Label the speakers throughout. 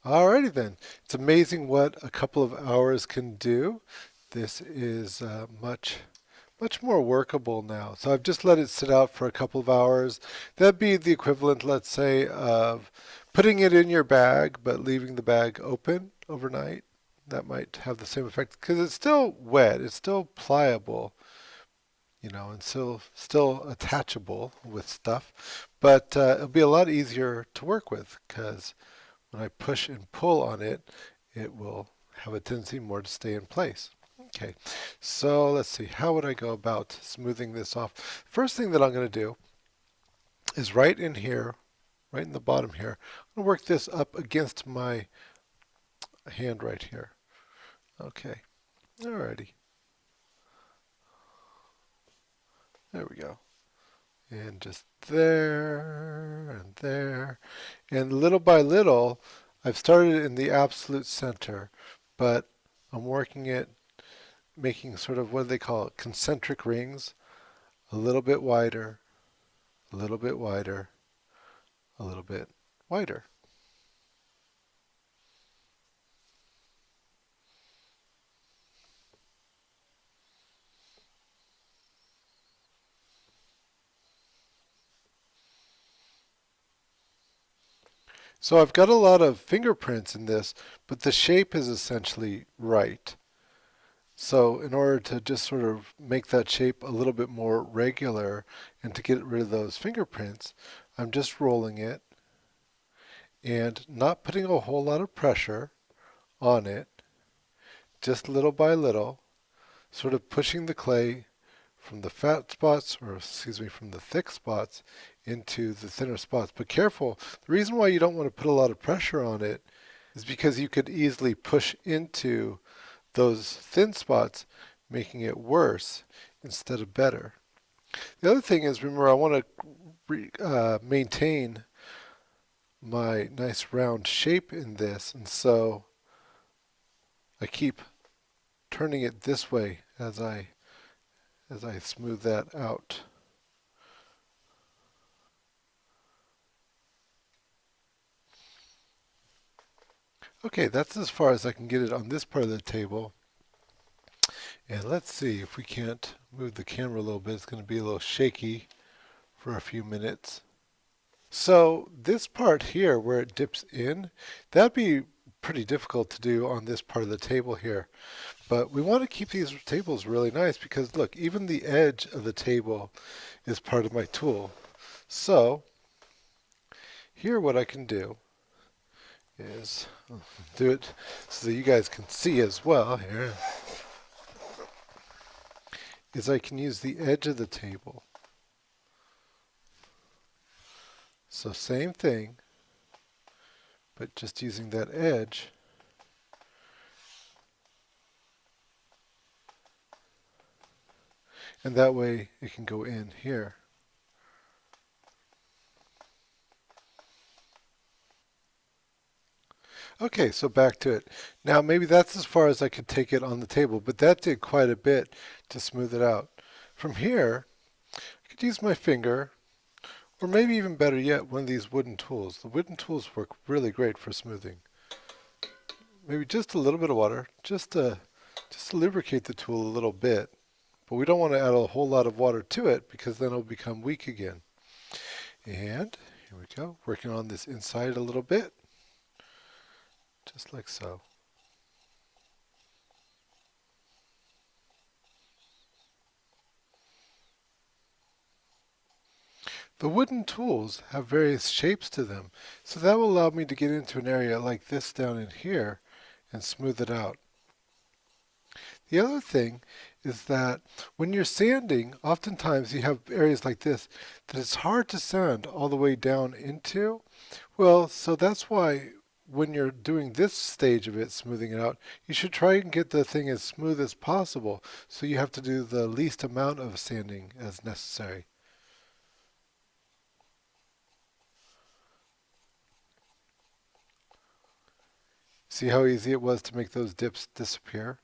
Speaker 1: Alrighty then. It's amazing what a couple of hours can do. This is much more workable now. So I've just let it sit out for a couple of hours. That'd be the equivalent, let's say, of putting it in your bag but leaving the bag open overnight. That might have the same effect because it's still wet, it's still pliable, and still attachable with stuff. But it'll be a lot easier to work with because when I push and pull on it, it will have a tendency more to stay in place. Okay, so let's see. How would I go about smoothing this off? First thing that I'm going to do is right in here, right in the bottom here, I'm going to work this up against my hand right here. Okay, alrighty. There we go. And just there and there. And little by little, I've started in the absolute center, but I'm working it, making sort of what do they call it, concentric rings, a little bit wider, a little bit wider, a little bit wider. So I've got a lot of fingerprints in this, but the shape is essentially right. So in order to just sort of make that shape a little bit more regular and to get rid of those fingerprints, I'm just rolling it and not putting a whole lot of pressure on it, just little by little, sort of pushing the clay from the fat spots, or excuse me, from the thick spots into the thinner spots. But careful, the reason why you don't want to put a lot of pressure on it is because you could easily push into those thin spots, making it worse instead of better. The other thing is, remember, I want to maintain my nice round shape in this, and so I keep turning it this way as I smooth that out. Okay, that's as far as I can get it on this part of the table. And let's see if we can't move the camera a little bit. It's going to be a little shaky for a few minutes. So this part here where it dips in, that'd be pretty difficult to do on this part of the table here. But we want to keep these tables really nice because look, even the edge of the table is part of my tool. So here what I can do is do it so that you guys can see as well here, is I can use the edge of the table. So same thing, but just using that edge. And that way it can go in here. Okay, so back to it. Now maybe that's as far as I could take it on the table, but that did quite a bit to smooth it out. From here, I could use my finger, or maybe even better yet, one of these wooden tools. The wooden tools work really great for smoothing. Maybe just a little bit of water, just to lubricate the tool a little bit. But we don't want to add a whole lot of water to it because then it'll become weak again. And here we go, working on this inside a little bit, just like so. The wooden tools have various shapes to them, so that will allow me to get into an area like this down in here and smooth it out. The other thing is that when you're sanding, oftentimes you have areas like this that it's hard to sand all the way down into. Well, so that's why when you're doing this stage of it, smoothing it out, you should try and get the thing as smooth as possible. So you have to do the least amount of sanding as necessary. See how easy it was to make those dips disappear?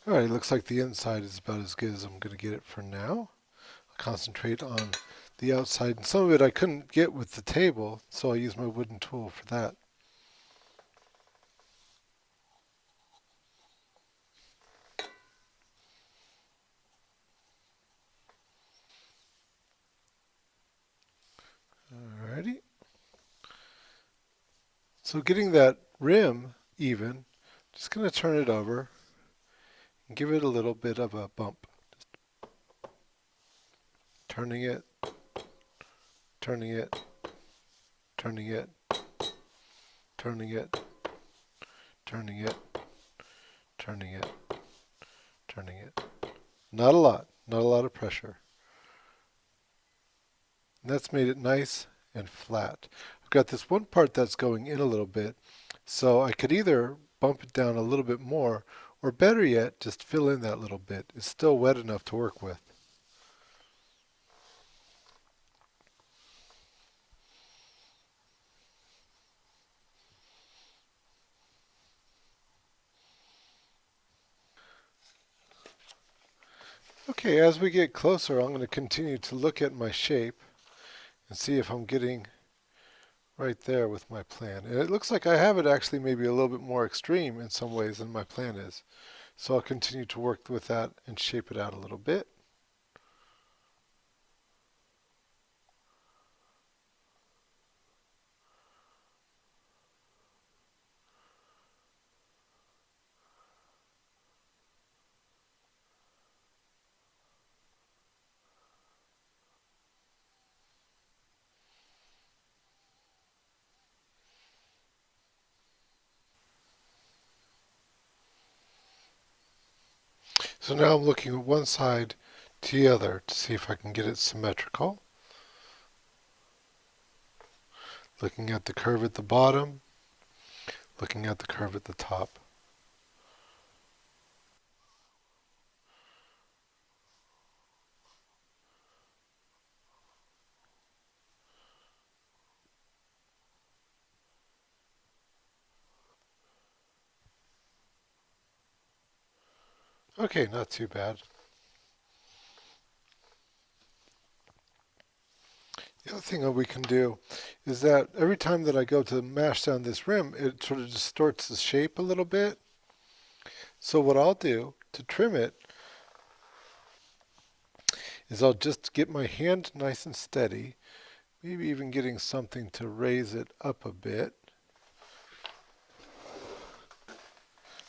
Speaker 1: Alright, looks like the inside is about as good as I'm going to get it for now. I'll concentrate on the outside, and some of it I couldn't get with the table, so I used my wooden tool for that. Alrighty. So getting that rim even, just going to turn it over and give it a little bit of a bump. Turning it, turning it, turning it, turning it, turning it, turning it, turning it. Not a lot, not a lot of pressure. And that's made it nice and flat. I've got this one part that's going in a little bit, so I could either bump it down a little bit more, or better yet, just fill in that little bit. It's still wet enough to work with. Okay, as we get closer, I'm going to continue to look at my shape and see if I'm getting right there with my plan. And it looks like I have it actually maybe a little bit more extreme in some ways than my plan is. So I'll continue to work with that and shape it out a little bit. So now I'm looking at one side to the other to see if I can get it symmetrical. Looking at the curve at the bottom, looking at the curve at the top. Okay, not too bad. The other thing that we can do is that every time that I go to mash down this rim, it sort of distorts the shape a little bit. So what I'll do to trim it is I'll just get my hand nice and steady, maybe even getting something to raise it up a bit.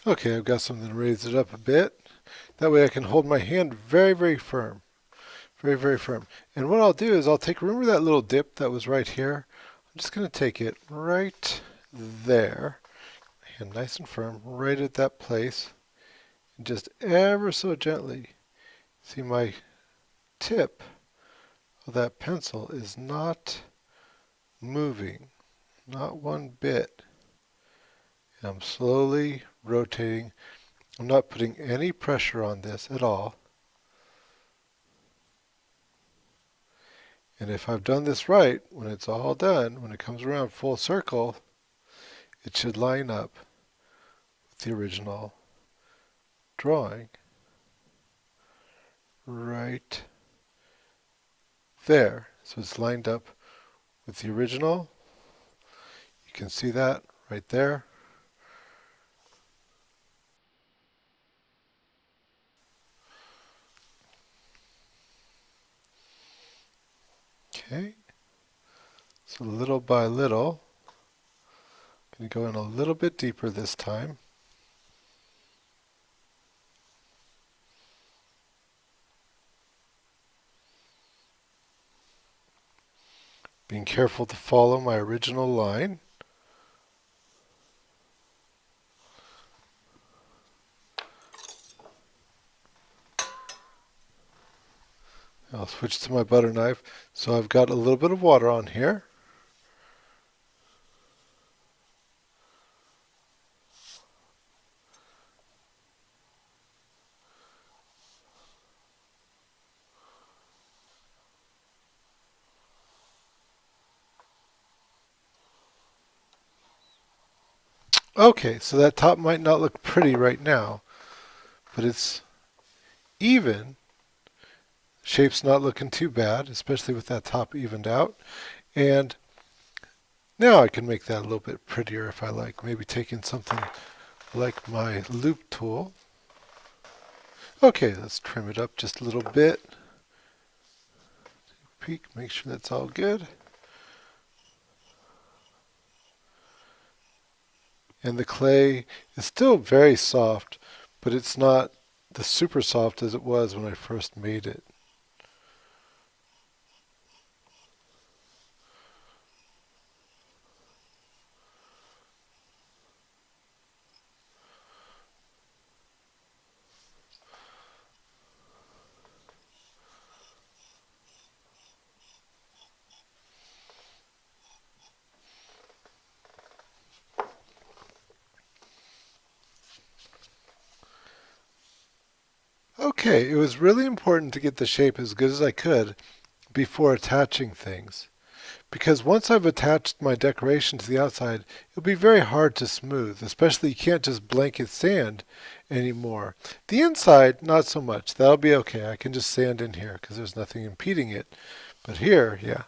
Speaker 1: Okay, I've got something to raise it up a bit. That way I can hold my hand very, very firm. Very, very firm. And what I'll do is I'll take, remember that little dip that was right here? I'm just going to take it right there, and nice and firm, right at that place, and just ever so gently. See, my tip of that pencil is not moving, not one bit. And I'm slowly rotating. I'm not putting any pressure on this at all. And if I've done this right, when it's all done, when it comes around full circle, it should line up with the original drawing right there. So it's lined up with the original. You can see that right there. Okay, so little by little, I'm going to go in a little bit deeper this time. Being careful to follow my original line. I'll switch to my butter knife. So I've got a little bit of water on here. Okay, so that top might not look pretty right now, but it's even. Shape's not looking too bad, especially with that top evened out. And now I can make that a little bit prettier if I like. Maybe taking something like my loop tool. Okay, let's trim it up just a little bit. Peek, make sure that's all good. And the clay is still very soft, but it's not the super soft as it was when I first made it. Okay, it was really important to get the shape as good as I could before attaching things. Because once I've attached my decoration to the outside, it'll be very hard to smooth, especially you can't just blanket sand anymore. The inside, not so much. That'll be okay. I can just sand in here because there's nothing impeding it. But here, yeah,